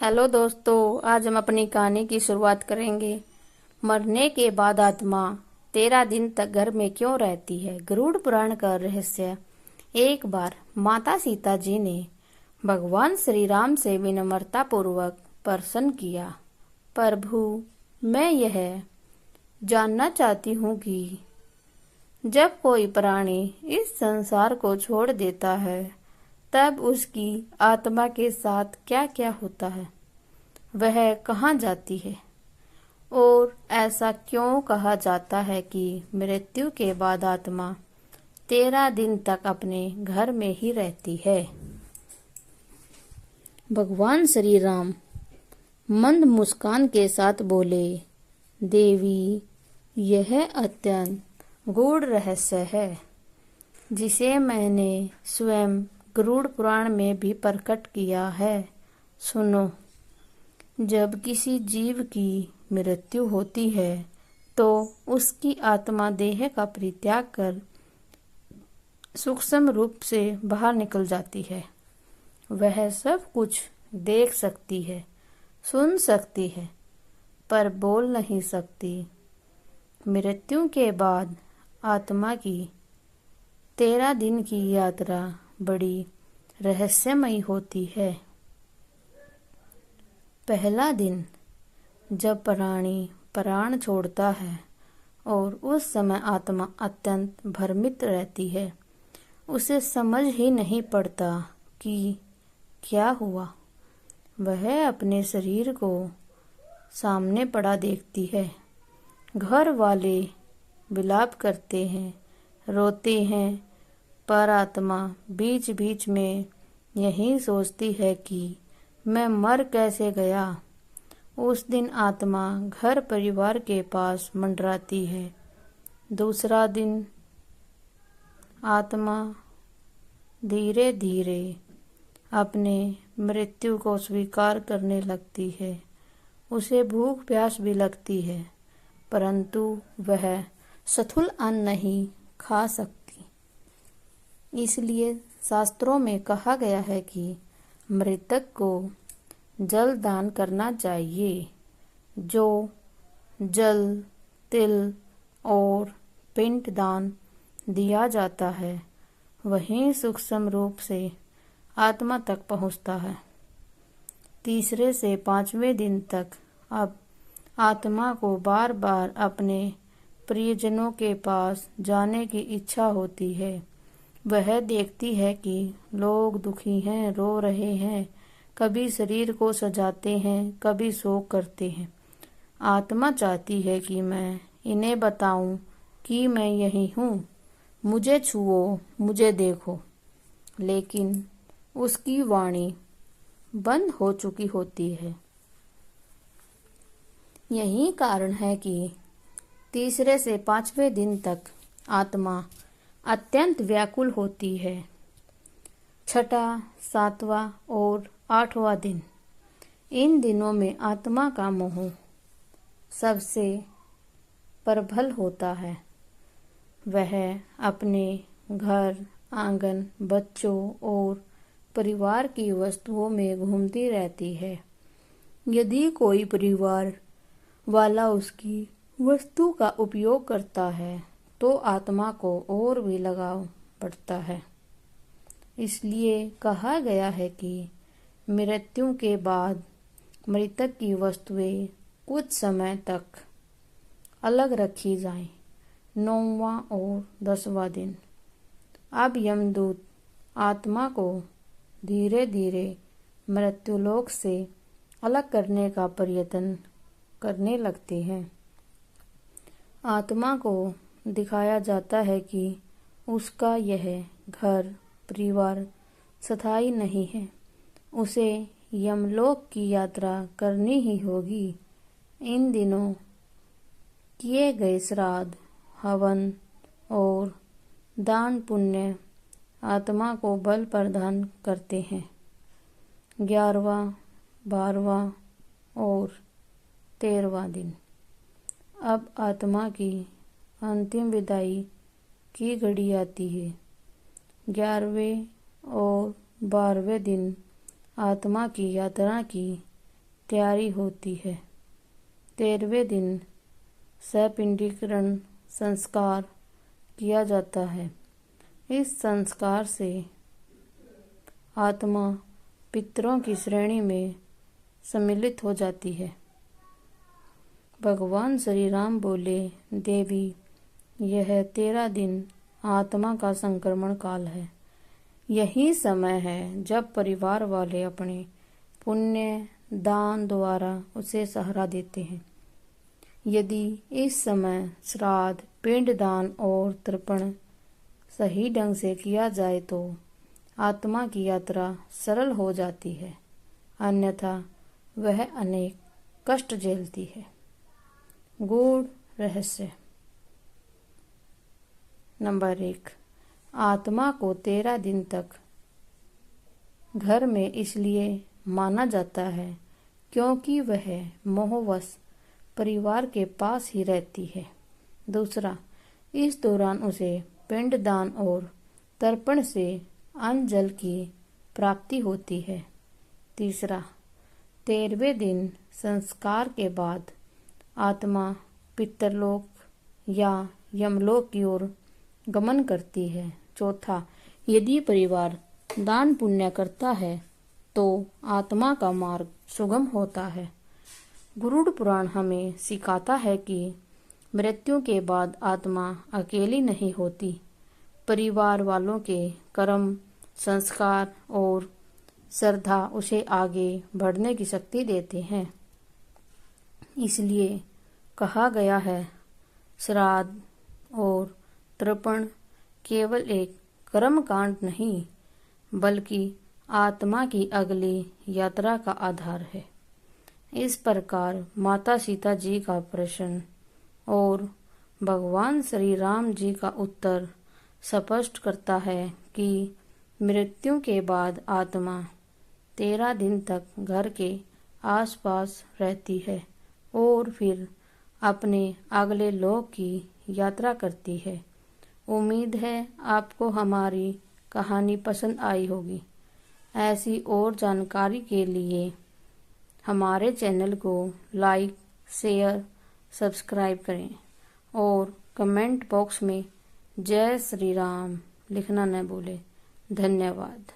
Hello दोस्तों, आज हम अपनी कहानी की शुरुआत करेंगे। मरने के बाद आत्मा 13 दिन तक घर में क्यों रहती है? गरुड़ पुराण का रहस्य। एक बार माता सीता जी ने भगवान श्री राम से विनम्रता पूर्वक प्रश्न किया, प्रभु, मैं यह जानना चाहती हूँ कि जब कोई प्राणी इस संसार को छोड़ देता है तब उसकी आत्मा के साथ क्या क्या होता है, वह कहाँ जाती है, और ऐसा क्यों कहा जाता है कि मृत्यु के बाद आत्मा 13 दिन तक अपने घर में ही रहती है। भगवान श्री राम मंद मुस्कान के साथ बोले, देवी, यह अत्यंत गूढ़ रहस्य है जिसे मैंने स्वयं गरुड़ पुराण में भी प्रकट किया है। सुनो, जब किसी जीव की मृत्यु होती है तो उसकी आत्मा देह का परित्याग कर सूक्ष्म रूप से बाहर निकल जाती है। वह सब कुछ देख सकती है, सुन सकती है, पर बोल नहीं सकती। मृत्यु के बाद आत्मा की 13 दिन की यात्रा बड़ी रहस्यमयी होती है। पहला दिन, जब प्राणी प्राण छोड़ता है और उस समय आत्मा अत्यंत भ्रमित रहती है। उसे समझ ही नहीं पड़ता कि क्या हुआ। वह अपने शरीर को सामने पड़ा देखती है। घर वाले विलाप करते हैं, रोते हैं, पर आत्मा बीच बीच में यही सोचती है कि मैं मर कैसे गया। उस दिन आत्मा घर परिवार के पास मंडराती है। दूसरा दिन, आत्मा धीरे धीरे अपने मृत्यु को स्वीकार करने लगती है। उसे भूख प्यास भी लगती है, परंतु वह स्थूल अन्न नहीं खा सकती। इसलिए शास्त्रों में कहा गया है कि मृतक को जल दान करना चाहिए। जो जल, तिल और पिंड दान दिया जाता है वही सूक्ष्म रूप से आत्मा तक पहुँचता है। तीसरे से 5वें दिन तक अब आत्मा को बार बार अपने प्रियजनों के पास जाने की इच्छा होती है। वह देखती है कि लोग दुखी हैं, रो रहे हैं, कभी शरीर को सजाते हैं, कभी शोक करते हैं। आत्मा चाहती है कि मैं इन्हें बताऊं कि मैं यही हूँ, मुझे छुओ, मुझे देखो, लेकिन उसकी वाणी बंद हो चुकी होती है। यही कारण है कि तीसरे से 5वें दिन तक आत्मा अत्यंत व्याकुल होती है। छठा, 7वां और 8वां दिन, इन दिनों में आत्मा का मोह सबसे प्रबल होता है। वह अपने घर, आंगन, बच्चों और परिवार की वस्तुओं में घूमती रहती है। यदि कोई परिवार वाला उसकी वस्तु का उपयोग करता है तो आत्मा को और भी लगाव बढ़ता है। इसलिए कहा गया है कि मृत्यु के बाद मृतक की वस्तुएं कुछ समय तक अलग रखी जाएं। 9वां और 10वां दिन, अब यमदूत आत्मा को धीरे धीरे मृत्युलोक से अलग करने का प्रयत्न करने लगते हैं। आत्मा को दिखाया जाता है कि उसका यह घर परिवार स्थायी नहीं है। उसे यमलोक की यात्रा करनी ही होगी। इन दिनों किए गए श्राद्ध, हवन और दान पुण्य आत्मा को बल प्रदान करते हैं। 11वां, 12वां और 13वां दिन, अब आत्मा की अंतिम विदाई की घड़ी आती है। 11वें और 12वें दिन आत्मा की यात्रा की तैयारी होती है। 13वें दिन सपिंडीकरण संस्कार किया जाता है। इस संस्कार से आत्मा पितरों की श्रेणी में सम्मिलित हो जाती है। भगवान श्री राम बोले, देवी, यह 13 दिन आत्मा का संक्रमण काल है। यही समय है जब परिवार वाले अपने पुण्य दान द्वारा उसे सहारा देते हैं। यदि इस समय श्राद्ध, पिंडदान और तर्पण सही ढंग से किया जाए तो आत्मा की यात्रा सरल हो जाती है, अन्यथा वह अनेक कष्ट झेलती है। गूढ़ रहस्य। नंबर 1, आत्मा को 13 दिन तक घर में इसलिए माना जाता है क्योंकि वह मोहवश परिवार के पास ही रहती है। दूसरा, इस दौरान उसे पिंडदान और तर्पण से अन्न जल की प्राप्ति होती है। तीसरा, 13वें दिन संस्कार के बाद आत्मा पितरलोक या यमलोक की ओर गमन करती है। चौथा, यदि परिवार दान पुण्य करता है तो आत्मा का मार्ग सुगम होता है। गरुड़ पुराण हमें सिखाता है कि मृत्यु के बाद आत्मा अकेली नहीं होती। परिवार वालों के कर्म, संस्कार और श्रद्धा उसे आगे बढ़ने की शक्ति देते हैं। इसलिए कहा गया है, श्राद्ध और तर्पण केवल एक कर्म कांड नहीं बल्कि आत्मा की अगली यात्रा का आधार है। इस प्रकार माता सीता जी का प्रश्न और भगवान श्री राम जी का उत्तर स्पष्ट करता है कि मृत्यु के बाद आत्मा 13 दिन तक घर के आसपास रहती है और फिर अपने अगले लोक की यात्रा करती है। उम्मीद है आपको हमारी कहानी पसंद आई होगी। ऐसी और जानकारी के लिए हमारे चैनल को लाइक, शेयर, सब्सक्राइब करें और कमेंट बॉक्स में जय श्री राम लिखना न भूलें। धन्यवाद।